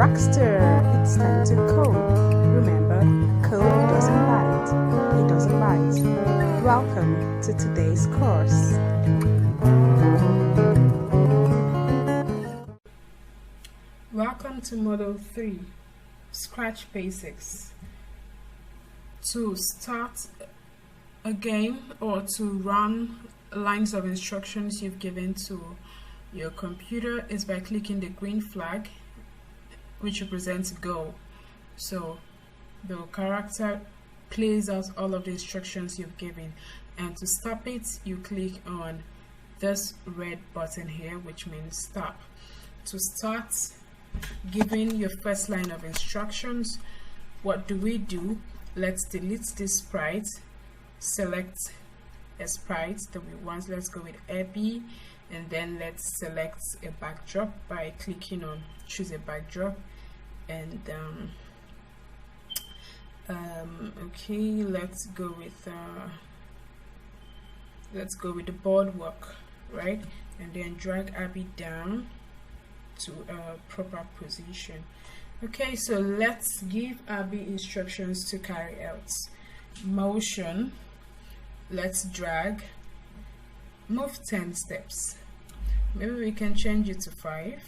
Rockster, it's time to code. Remember, code doesn't bite. It doesn't bite. Welcome to today's course. Welcome to Module 3, Scratch Basics. To start a game or to run lines of instructions you've given to your computer is by clicking the green flag, which represents go. So the character plays out all of the instructions you've given, and to stop it you click on this red button here, which means stop. To start giving your first line of instructions, what do? Let's delete this sprite, select a sprite that we want. Let's go with Abby, and then let's select a backdrop by clicking on choose a backdrop, and okay, let's go with the boardwalk, right? And then drag Abby down to a proper position. Okay, so let's give Abby instructions to carry out. Motion, let's drag, move 10 steps. Maybe we can change it to 5.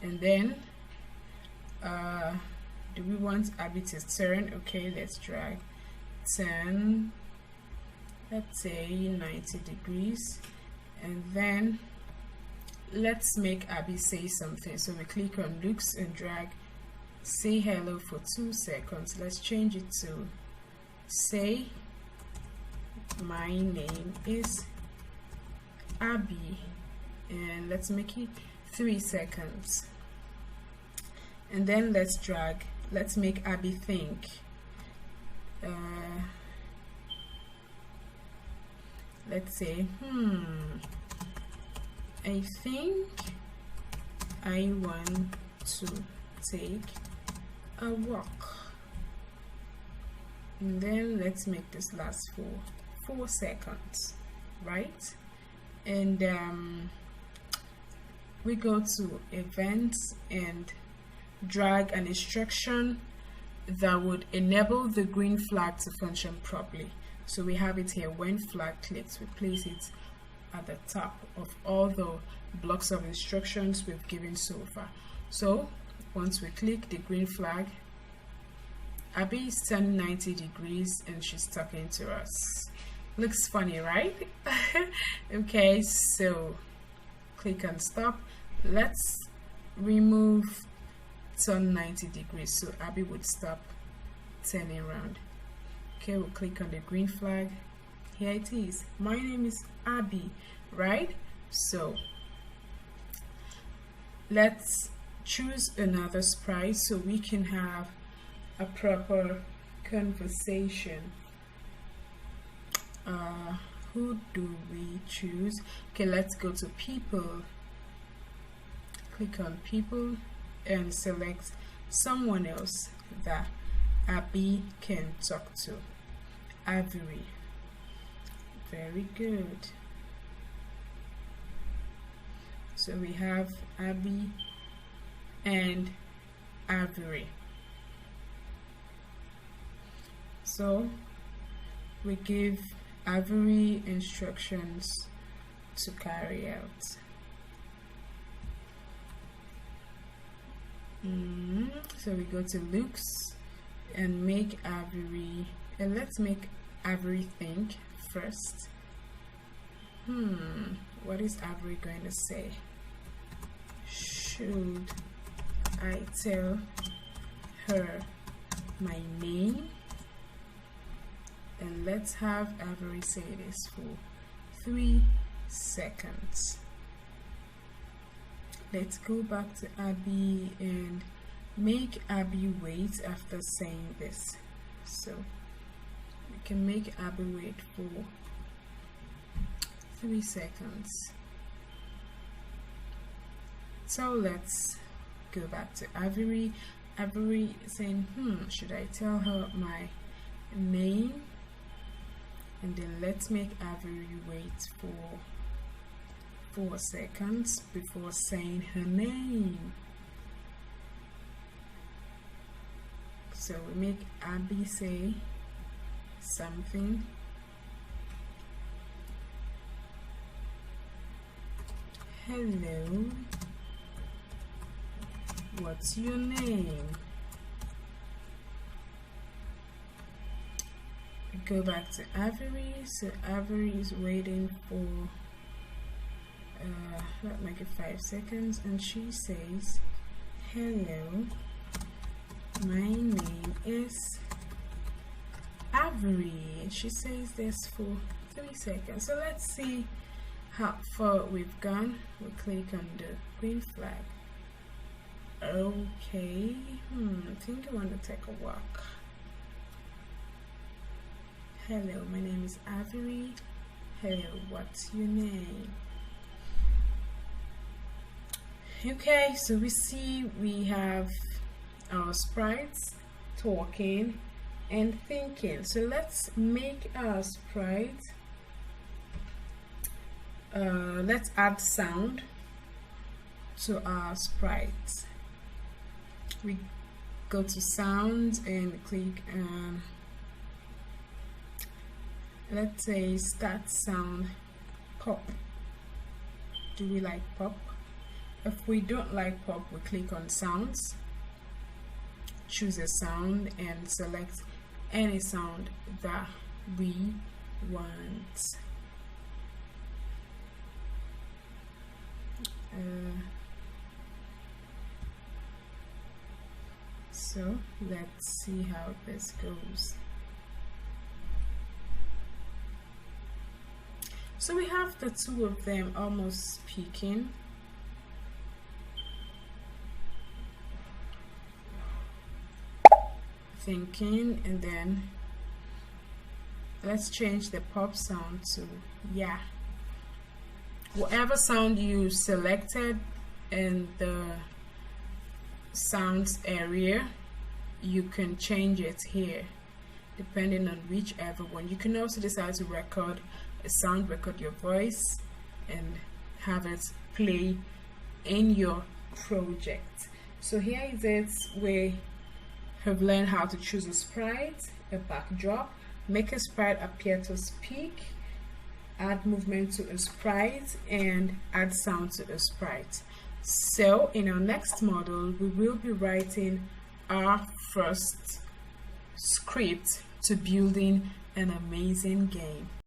And then do we want Abby to turn? Okay, let's drag 10, let's say 90 degrees, and then let's make Abby say something. So we click on looks and drag say hello for 2 seconds. Let's change it to say my name is Abby, and let's make it 3 seconds. And then let's make Abby think. Let's say I think I want to take a walk. And then let's make this last for 4 seconds, right? And we go to events and drag an instruction that would enable the green flag to function properly. So we have it here. When flag clicks, we place it at the top of all the blocks of instructions we've given so far. So once we click the green flag, Abby is turning 90 degrees and she's talking to us. Looks funny, right? Okay, so click on stop. Let's remove turn 90 degrees, so Abby would stop turning around. Okay, we'll click on the green flag. Here it is. My name is Abby, right? So let's choose another sprite so we can have a proper conversation. Who do we choose? Okay, let's go to people. Click on people and select someone else that Abby can talk to. Avery. Very good. So we have Abby and Avery. So we give Avery instructions to carry out. So we go to looks and make Avery, and let's make Avery think first. What is Avery going to say? Should I tell her my name? And let's have Avery say this for 3 seconds. Let's go back to Abby and make Abby wait after saying this. So we can make Abby wait for 3 seconds. So let's go back to Avery. Avery saying, should I tell her my name? And then let's make Avery wait for 4 seconds before saying her name. So we make Abby say something. Hello, what's your name? Go back to Avery. So Avery is waiting for let's make it 5 seconds, and she says, hello, my name is Avery. And she says this for 3 seconds. So let's see how far we've gone. We'll click on the green flag. Okay, I think I want to take a walk. Hello, my name is Avery. Hello, what's your name? Okay, so we see we have our sprites talking and thinking. So let's make our sprite. Let's add sound to our sprite. We go to sound and click on, let's say, start sound pop. Do we like pop? If we don't like pop, we click on sounds, choose a sound and select any sound that we want. So let's see how this goes. So we have the two of them almost speaking. Thinking, and then let's change the pop sound to yeah. Whatever sound you selected in the sounds area, you can change it here depending on whichever one. You can also decide to record a sound, record your voice and have it play in your project. So here is it. We have learned how to choose a sprite, a backdrop, make a sprite appear to speak, add movement to a sprite, and add sound to a sprite. So in our next model, we will be writing our first script to building an amazing game.